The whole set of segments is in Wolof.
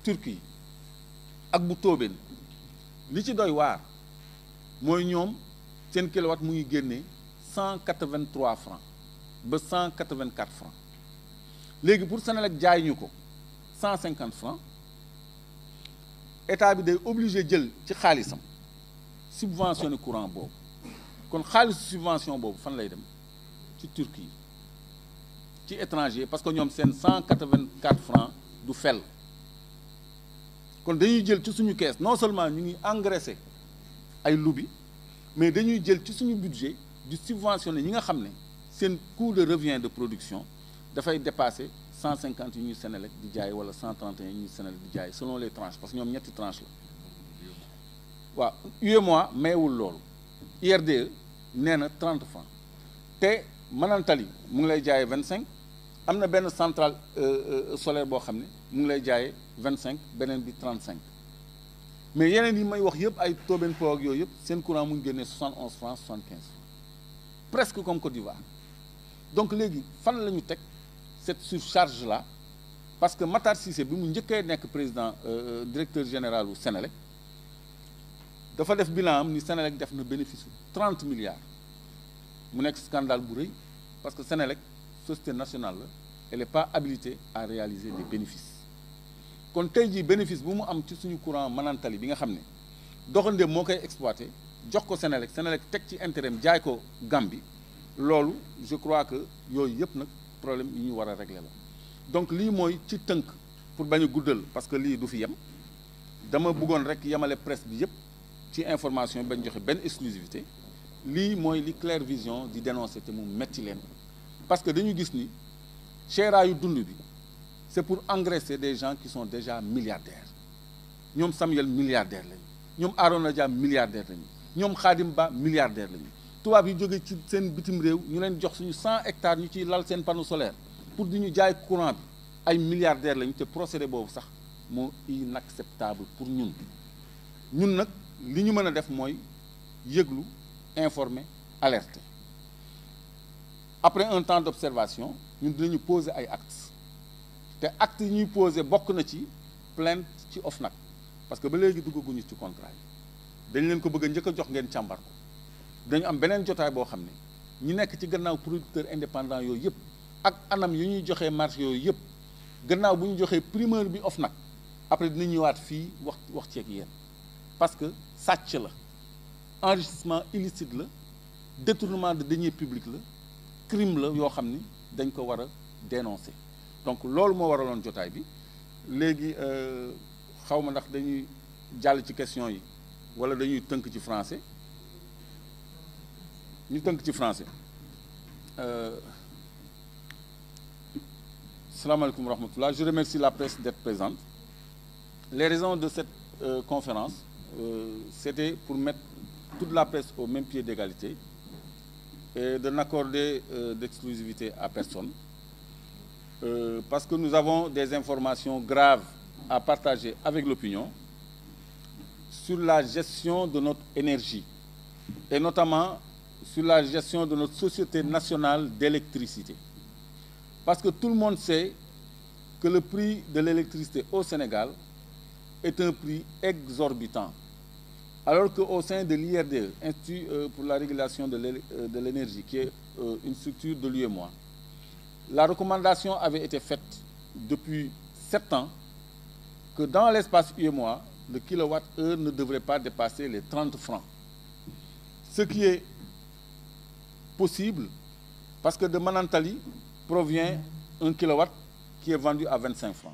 Turquie ak bu Tóobén li ci doy waar mooy ñoom seen kilowatt mu ngi génnee 183 francs ba 184 francs léegi pour Senelec jaay ñu ko 150 francs état bi day obligé jël ci xaalisam subventionné courant boobu kon xaalisu subvention boobu fan lay dem ci Turquie ci étranger parce que ñoom seen 184 francs du fel kon dañuy jël ci suñu kees non seulement ñu ngi engraissé ay lubi mais dañuy jël ci suñu budget di subventionné ñi nga xam ne seen coût de revient de production dafay dépasser 150 yu ñuy Senelec di jaay wala 131 yu ñuy Senelec di jaay selon les tranches parce que ñoom ñetti tranches la waaw UEMOA mayewul loolu IRDE nee na 30 francs te Manantali mu ngi lay jaayee 25 am na benn centrale solaire boo xam ne mu ngi lay jaayee 25 beneen bi 35 mais yeneen yi may wax yëpp ay Tóobén Po ak yooyu yëpp seen courant mu ngi génnee 71 francs 75 francs presque comme Côte d'Ivoire donc léegi fan la ñu teg cette surcharge là parce que Matar Cissé bi mu njëkkee nekk président directeur général u Senelec dafa def bilan am ni Senelec def na bénéfice 30 milliards mu nekk scandale bu rëy parce que Senelec société nationale la elle n'est pas habilitée à réaliser des bénéfices kon tey jii bénéfice bu mu am ci suñu courant Manantali bi nga xam ne doxandéem moo koy exploité jox ko Senelec Senelec teg ci intérêt jaay ko Gambie loolu je crois que yooyu yëpp nag problème yi ñu war a régler la donc lii mooy ci tënk pour bañ a guddal parce que lii du fi yem dama bëggoon rek yemale presse bi yëpp ci information bañ joxe benn exclusivité lii mooy li Claire Vision di dénoncer te mu metti leen parce que dañu gis ni seeraayu dund bi c'est pour engraisser des gens qui sont déjà milliardaires ñoom Samuel milliardaire lañu ñoom Arona Dia milliardaire lañu ñoom Khadim Ba milliardaire lañu tubaab yi jóge ci seen bitim réew ñu leen jox suñu 100 hectares ñu ciy lal seen panneau solaire pour di ñu jaay courant bi ay milliardaires lañu te procédé boobu sax moo inacceptable pour ñun nag li ñu mën a def mooy yëglu informer alerter après un temps d'observation ñun dinañu poser ay actes te actes yi ñuy poser bokk na ci plainte ci OFNAC parce que ba léegi duggaguñu ci contrat yi dañ leen ko bëgg a njëkk a jox ngeen càmbar ko dañu am beneen jotaay boo xam ne ñi nekk ci gannaaw producteur indépendant yooyu yëpp ak anam yu ñuy joxee marché yooyu yëpp gannaaw bu ñu joxee primeur bi OFNAC après dina ñëwaat fii wax ceeg yéen parce que sàcc la enrichissement illicite la détournement de deniers publics la crime la yoo xam ni dañ ko war a dénoncer donc loolu moo waraloon jotaay bi léegi xaw ma ndax dañuy jàll ci question yi wala dañuy tënk ci français ñu tënk ci français salaamaaleykum wa rahmatullah je remercie la presse d'être présente les raisons de cette conférence c'était pour mettre toute la presse au même pied d'égalité et de n'accorder d'exclusivité à personne parce que nous avons des informations graves à partager avec l'opinion sur la gestion de notre énergie et notamment sur la gestion de notre société nationale d'électricité. Parce que tout le monde sait que le prix de l'électricité au Sénégal est un prix exorbitant. Alors qu'au sein de l'IRDE, Institut pour la régulation de l'énergie, qui est une structure de l'UEMOA, la recommandation avait été faite depuis 7 ans que dans l'espace UEMOA, le kilowattheure ne devrait pas dépasser les 30 francs. Ce qui est possible parce que de Manantali provient un kilowatt qui est vendu à 25 francs.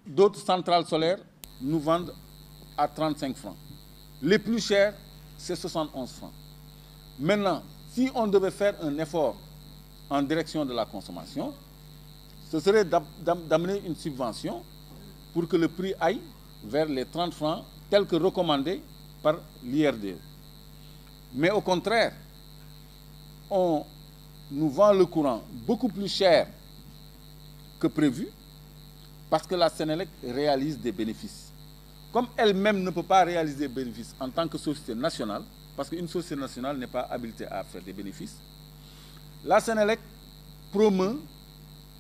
D'autres centrales solaires nous vendent à 35 francs. Les plus chers, c'est 71 francs. Maintenant, si on devait faire un effort en direction de la consommation, ce serait d'amener une subvention pour que le prix aille vers les 30 francs tel que recommandé par l'IRDE. Mais au contraire, on nous vend le courant beaucoup plus cher que prévu parce que la Senelec réalise des bénéfices. Comme elle-même ne peut pas réaliser des bénéfices en tant que société nationale, parce qu'une société nationale n'est pas habilitée à faire des bénéfices, la Senelec promeut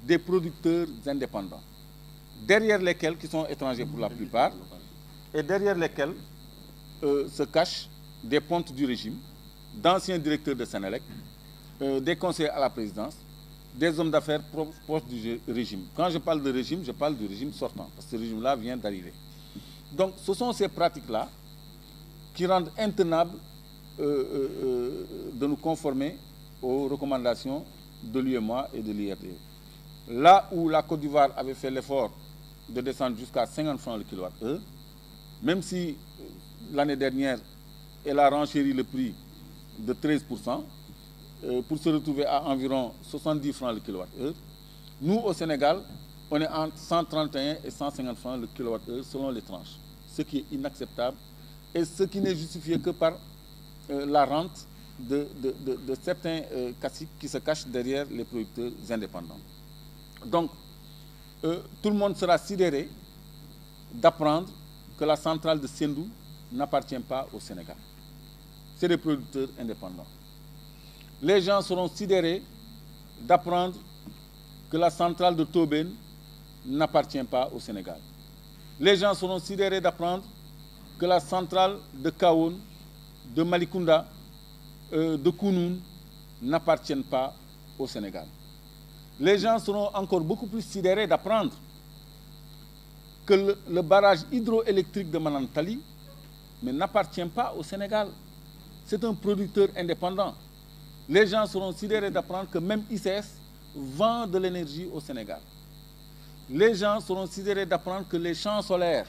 des producteurs indépendants. derrière lesquels, qui sont étrangers pour la plupart, et derrière lesquels se cachent des pontes du régime, d'anciens directeurs de Senelec, des conseillers à la présidence, des hommes d'affaires proches du régime. Quand je parle de régime, je parle du régime sortant, parce que ce régime-là vient d'arriver. Donc ce sont ces pratiques-là qui rendent intenable de nous conformer aux recommandations de l'UEMOA et de l'IRD. Là où la Côte d'Ivoire avait fait l'effort de descendre jusqu'à 50 francs le kilowattheure, même si l'année dernière, elle a renchéri le prix de 13%, pour se retrouver à environ 70 francs le kilowattheure, nous, au Sénégal, on est entre 131 et 150 francs le kilowattheure selon les tranches, ce qui est inacceptable et ce qui n'est justifié que par la rente de certains caciques qui se cachent derrière les producteurs indépendants. Donc, tout le monde sera sidéré d'apprendre que la centrale de Sendou n'appartient pas au Sénégal. C'est des producteurs indépendants. Les gens seront sidérés d'apprendre que la centrale de Tobène n'appartient pas au Sénégal. Les gens seront sidérés d'apprendre que la centrale de Kaon, de Malicounda, de Kounoun n'appartiennent pas au Sénégal. Les gens seront encore beaucoup plus sidérés d'apprendre que le barrage hydroélectrique de Manantali n'appartient pas au Sénégal. C'est un producteur indépendant. Les gens seront sidérés d'apprendre que même ICS vend de l'énergie au Sénégal. Les gens seront sidérés d'apprendre que les champs solaires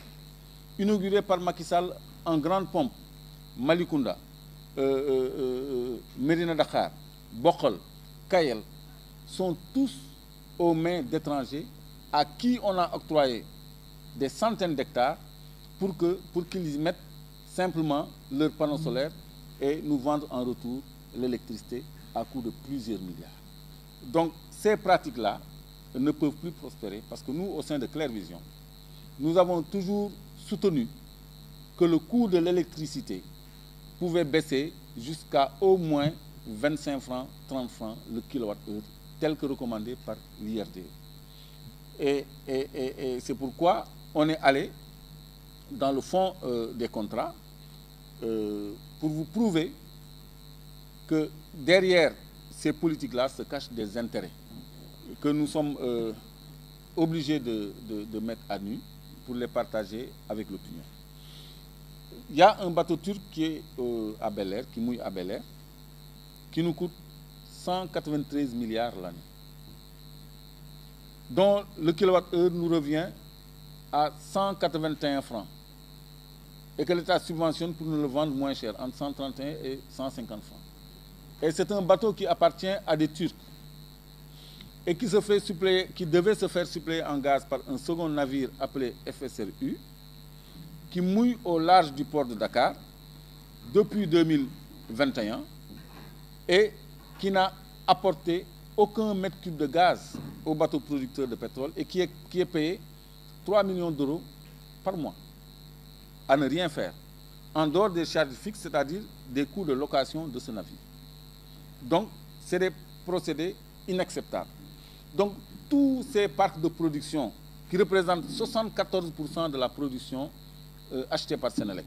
inaugurés par Macky Sall en grande pompe, Malicounda, Mérina Dakhar, Bokol, Kayel, sont tous aux mains d'étrangers à qui on a octroyé des centaines d'hectares pour qu'ils y mettent simplement leurs panneaux solaires et nous vendent en retour l'électricité à coût de plusieurs milliards. Donc ces pratiques-là ne peuvent plus prospérer parce que nous, au sein de Clair Vision, nous avons toujours soutenu que le coût de l'électricité pouvait baisser jusqu'à au moins 25 francs, 30 francs le kilowattheure, tel que recommandé par l'IRD. Et c'est pourquoi on est allé dans le fond des contrats pour vous prouver que derrière ces politiques-là se cachent des intérêts que nous sommes obligés de mettre à nu pour les partager avec l'opinion. Il y a un bateau turc qui est à Bel-Air, qui mouille à Bel-Air, qui nous coûte 193 milliards l'année, dont le kilowattheure nous revient à 181 francs et que l'État subventionne pour nous le vendre moins cher, entre 131 et 150 francs. Et c'est un bateau qui appartient à des Turcs et qui devait se faire suppléer en gaz par un second navire appelé FSRU, qui mouille au large du port de Dakar depuis 2021 et qui n'a apporté aucun mètre cube de gaz au bateau producteur de pétrole et qui est payé 3 millions d'euros par mois à ne rien faire, en dehors des charges fixes, c'est-à-dire des coûts de location de ce navire. Donc, c'est des procédés inacceptables. Donc, tous ces parcs de production qui représentent 74% de la production achetée par Senelec,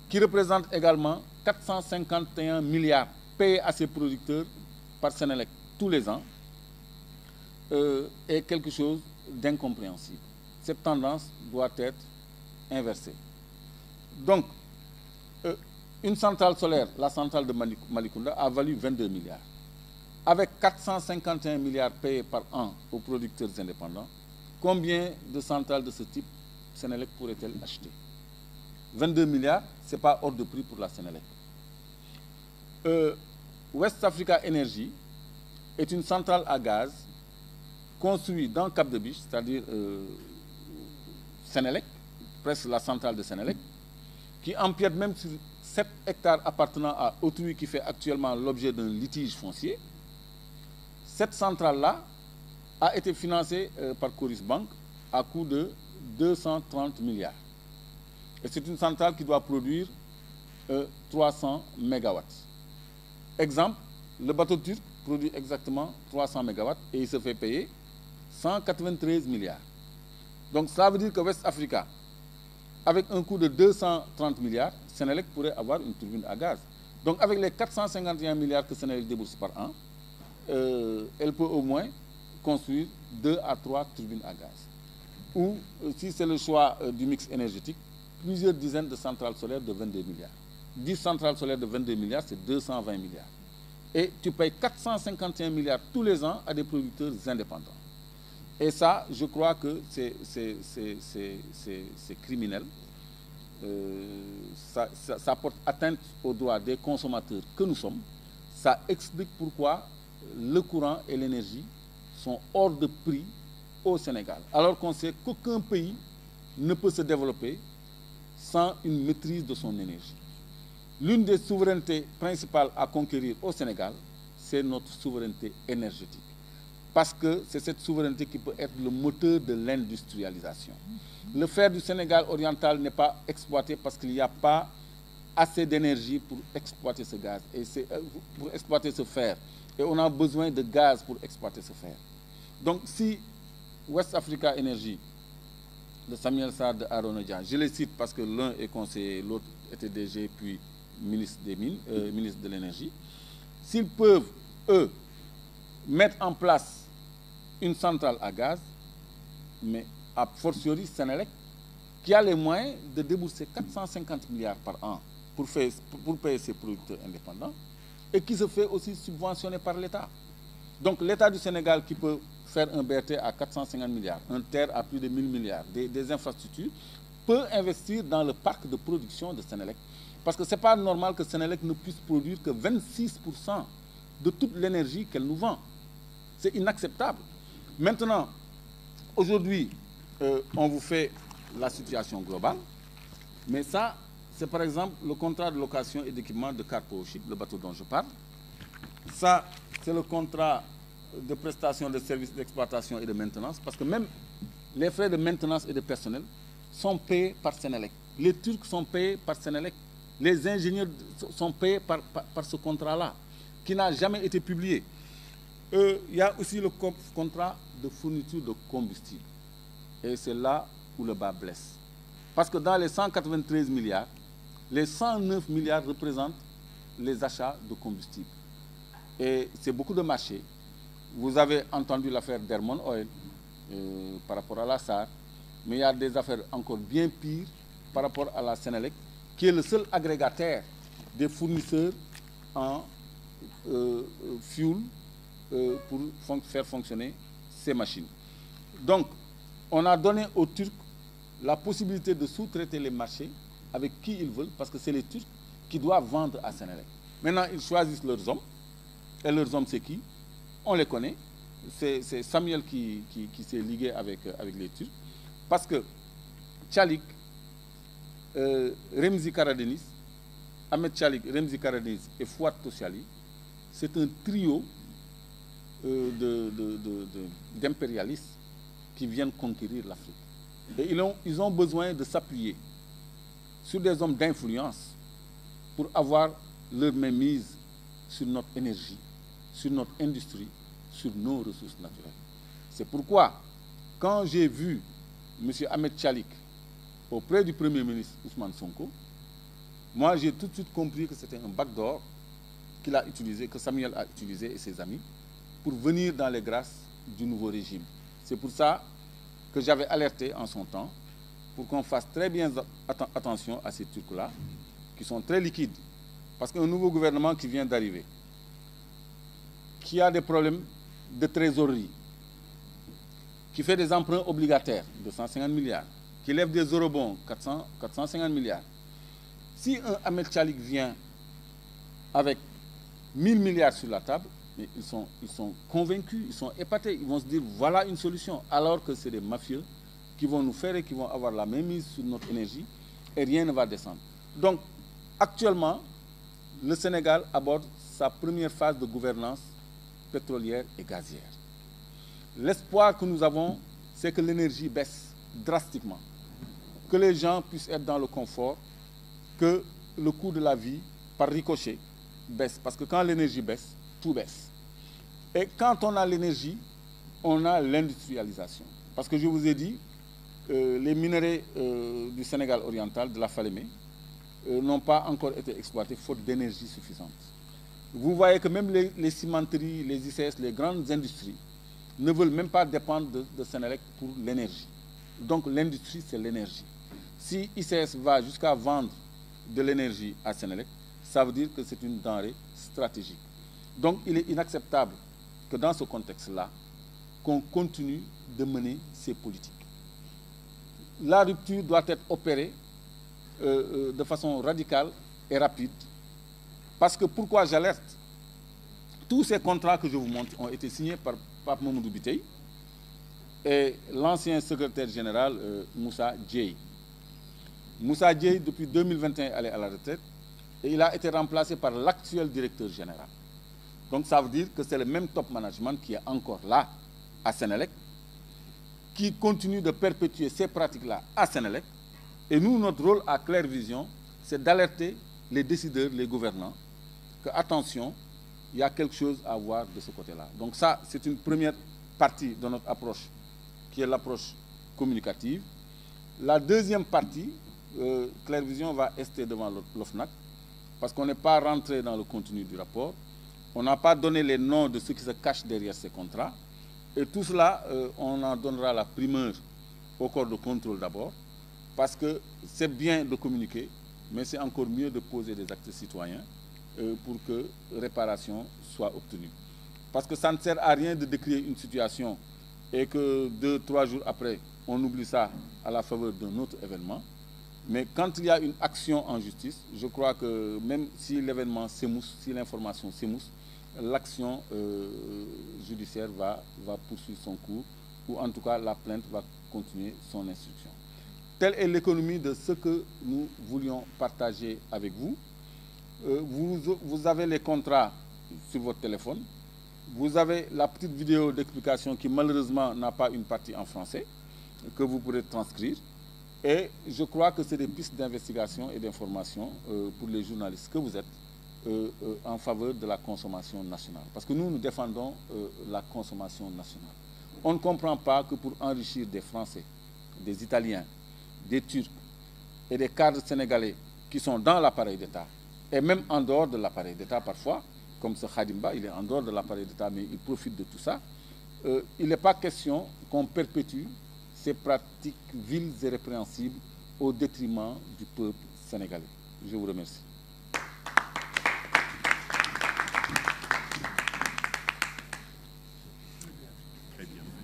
qui représentent également 451 milliards payés à ces producteurs par Senelec tous les ans, est quelque chose d'incompréhensible. Cette tendance doit être inversée. Donc, une centrale solaire, la centrale de Malicounda, a valu 22 milliards. Avec 451 milliards payés par an aux producteurs indépendants, combien de centrales de ce type Senelec pourrait-elle acheter? 22 milliards, ce n'est pas hors de prix pour la Senelec. West Africa Energy est une centrale à gaz construite dans Cap de Biche, c'est-à-dire Senelec, presque la centrale de Senelec, qui empiète même sur 7 hectares appartenant à autrui qui fait actuellement l'objet d'un litige foncier. Cette centrale-là a été financée par Coris Bank à coût de 230 milliards. Et c'est une centrale qui doit produire 300 mégawatts. Exemple, le bateau turc produit exactement 300 mégawatts et il se fait payer 193 milliards. Donc ça veut dire que West Africa, avec un coût de 230 milliards, Senelec pourrait avoir une turbine à gaz. Donc avec les 451 milliards que Senelec débourse par an, elle peut au moins construire 2 à 3 turbines à gaz. Ou, si c'est le choix du mix énergétique, plusieurs dizaines de centrales solaires de 22 milliards. 10 centrales solaires de 22 milliards, c'est 220 milliards. Et tu payes 451 milliards tous les ans à des producteurs indépendants. Et ça, je crois que c'est criminel. Ça porte atteinte aux droits des consommateurs que nous sommes. Ça explique pourquoi le courant et l'énergie sont hors de prix au Sénégal. Alors qu'on sait qu'aucun pays ne peut se développer sans une maîtrise de son énergie. L'une des souverainetés principales à conquérir au Sénégal, c'est notre souveraineté énergétique. Parce que c'est cette souveraineté qui peut être le moteur de l'industrialisation. Le fer du Sénégal oriental n'est pas exploité parce qu'il n'y a pas assez d'énergie pour exploiter ce gaz, et pour exploiter ce fer. Et on a besoin de gaz pour exploiter ce fer. Donc si West Africa Energy, de Samuel Sarr, de Arona Dia, je les cite parce que l'un est conseiller, l'autre était DG, puis ministre des Mines, ministre de l'Énergie, s'ils peuvent, eux, mettre en place une centrale à gaz, mais a fortiori Senelec, qui a les moyens de débourser 450 milliards par an pour payer ses producteurs indépendants, et qui se fait aussi subventionner par l'État. Donc l'État du Sénégal qui peut faire un BRT à 450 milliards, un TER à plus de 1000 milliards, des infrastructures, peut investir dans le parc de production de Senelec. Parce que ce n'est pas normal que Senelec ne puisse produire que 26% de toute l'énergie qu'elle nous vend. C'est inacceptable. Maintenant, aujourd'hui, on vous fait la situation globale, mais ça, c'est par exemple le contrat de location et d'équipement de Carpo Ship, le bateau dont je parle. Ça, c'est le contrat de prestation de services d'exploitation et de maintenance, parce que même les frais de maintenance et de personnel sont payés par Senelec. Les Turcs sont payés par Senelec. Les ingénieurs sont payés par ce contrat-là, qui n'a jamais été publié. Il y a aussi le contrat de fourniture de combustible. Et c'est là où le bas blesse. Parce que dans les 193 milliards, les 109 milliards représentent les achats de combustible. Et c'est beaucoup de marchés. Vous avez entendu l'affaire d'Hermon Oil par rapport à la SAR, mais il y a des affaires encore bien pires par rapport à la Senelec, qui est le seul agrégataire des fournisseurs en fuel pour faire fonctionner ces machines. Donc, on a donné aux Turcs la possibilité de sous-traiter les marchés avec qui ils veulent, parce que c'est les Turcs qui doivent vendre à Senelec. Maintenant, ils choisissent leurs hommes. Et leurs hommes, c'est qui? On les connaît. C'est Samuel qui s'est ligué avec les Turcs. Parce que Tchalik, Remzi Karadeniz, Ahmed Tchalik, Remzi Karadeniz et Fouad Tochali, c'est un trio d'impérialistes qui viennent conquérir l'Afrique. Et ils ont besoin de s'appuyer sur des hommes d'influence pour avoir leur mainmise sur notre énergie, sur notre industrie, sur nos ressources naturelles. C'est pourquoi, quand j'ai vu M. Ahmed Tchalik auprès du Premier ministre Ousmane Sonko, moi j'ai tout de suite compris que c'était un backdoor qu'il a utilisé, que Samuel a utilisé et ses amis, pour venir dans les grâces du nouveau régime. C'est pour ça que j'avais alerté en son temps, pour qu'on fasse très bien attention à ces Turcs-là, qui sont très liquides. Parce qu'un nouveau gouvernement qui vient d'arriver, qui a des problèmes de trésorerie, qui fait des emprunts obligataires de 150 milliards, qui lève des eurobonds 450 milliards. Si un Ahmed Tchalik vient avec 1000 milliards sur la table, mais ils sont convaincus, ils sont épatés, ils vont se dire voilà une solution, alors que c'est des mafieux qui vont nous faire et qui vont avoir la même mise sur notre énergie et rien ne va descendre. Donc actuellement, le Sénégal aborde sa première phase de gouvernance pétrolière et gazière. L'espoir que nous avons, c'est que l'énergie baisse drastiquement, que les gens puissent être dans le confort, que le coût de la vie, par ricochet, baisse. Parce que quand l'énergie baisse, tout baisse. Et quand on a l'énergie, on a l'industrialisation. Parce que je vous ai dit, les minerais du Sénégal oriental, de la Falémé, n'ont pas encore été exploités faute d'énergie suffisante. Vous voyez que même les cimenteries, les ICS, les grandes industries ne veulent même pas dépendre de Sénélec pour l'énergie. Donc l'industrie, c'est l'énergie. Si ICS va jusqu'à vendre de l'énergie à Sénélec, ça veut dire que c'est une denrée stratégique. Donc il est inacceptable que dans ce contexte-là, qu'on continue de mener ces politiques. La rupture doit être opérée de façon radicale et rapide. Parce que pourquoi j'alerte? Tous ces contrats que je vous montre ont été signés par Pape Mamadou Biteye et l'ancien secrétaire général Moussa Dieye. Moussa Dieye, depuis 2021, allait à la retraite et il a été remplacé par l'actuel directeur général. Donc ça veut dire que c'est le même top management qui est encore là à Sénélec, qui continue de perpétuer ces pratiques-là à Sénélec. Et nous, notre rôle à Claire Vision, c'est d'alerter les décideurs, les gouvernants, que attention, il y a quelque chose à voir de ce côté-là. Donc ça, c'est une première partie de notre approche, qui est l'approche communicative. La deuxième partie, Claire Vision va rester devant l'OFNAC, parce qu'on n'est pas rentré dans le contenu du rapport. On n'a pas donné les noms de ceux qui se cachent derrière ces contrats. Et tout cela, on en donnera la primeur au corps de contrôle d'abord, parce que c'est bien de communiquer, mais c'est encore mieux de poser des actes citoyens pour que réparation soit obtenue. Parce que ça ne sert à rien de décrire une situation et que 2-3 jours après, on oublie ça à la faveur d'un autre événement. Mais quand il y a une action en justice, je crois que même si l'événement s'émousse, si l'information s'émousse, l'action judiciaire va poursuivre son cours, ou en tout cas la plainte va continuer son instruction. Telle est l'économie de ce que nous voulions partager avec vous. Vous avez les contrats sur votre téléphone. Vous avez la petite vidéo d'explication qui malheureusement n'a pas une partie en français, que vous pourrez transcrire. Et je crois que c'est des pistes d'investigation et d'information pour les journalistes que vous êtes en faveur de la consommation nationale. Parce que nous défendons la consommation nationale. On ne comprend pas que pour enrichir des Français, des Italiens, des Turcs et des cadres sénégalais qui sont dans l'appareil d'État, et même en dehors de l'appareil d'État parfois, comme ce Khadimba, il est en dehors de l'appareil d'État, mais il profite de tout ça, il n'est pas question qu'on perpétue ces pratiques viles et répréhensibles au détriment du peuple sénégalais. Je vous remercie.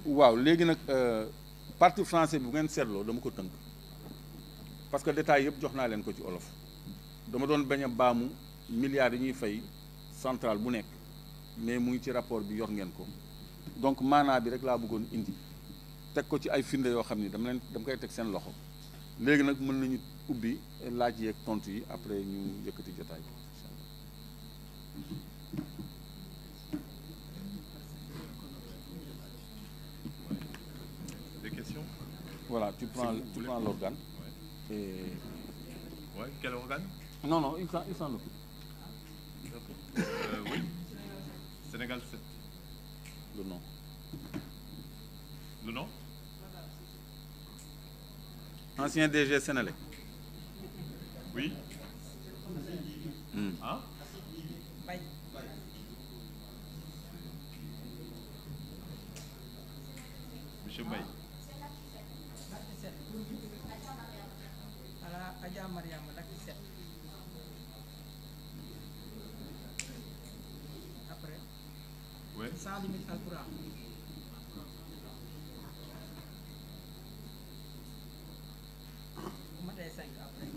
waaw léegi nag parti français bi bu ngeen seetloo dama ko tënk parce que détails yëpp jox naa leen ko ci olof dama doon bañ a baamu milliards yi ñuy fay centrale bu nekk mais mu ngi ci rapport bi yor ngeen ko donc maanaa bi rek laa bëggoon indi teg ko ci ay firnde yoo xam ni dama koy teg seen loxo léegi nag mën nañu ubbi laaj yeeg tontu yi après ñu yëkkati jotaay bi. Voilà, tu prends l'organe. Ouais. Et... Ouais, quel organe? Non, non, il s'en occupe. Oui. Sénégal 7. Le nom. Le nom? Ancien DG Sénélec. Oui. Hein? Monsieur Mbaye. Adja Mariama Dakki 7. Après. Oui. Sans limite Alpura. Bu matee 5 après.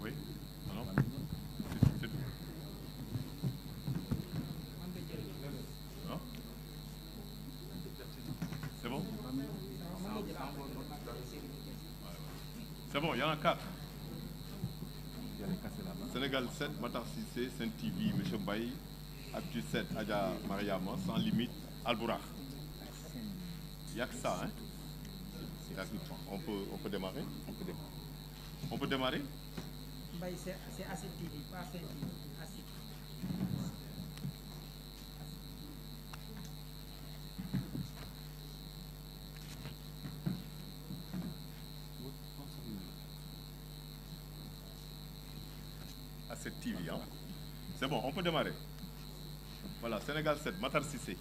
Oui. Alors. C'est tout. Non? C'est bon? C'est bon, il y en a 4. Sénégal 7, Matar Cissé, Sen TV, M. Mbaye, Actu 7, Adja Mariama, Sans Limite, Albourakh. Il n'y a que ça, hein? On peut démarrer? On peut démarrer? Mbaye, c'est Actu TV, pas Sen TV. Actu. à cette TV. Hein. C'est bon, on peut démarrer. Voilà, Sénégal 7, Matar Cissé.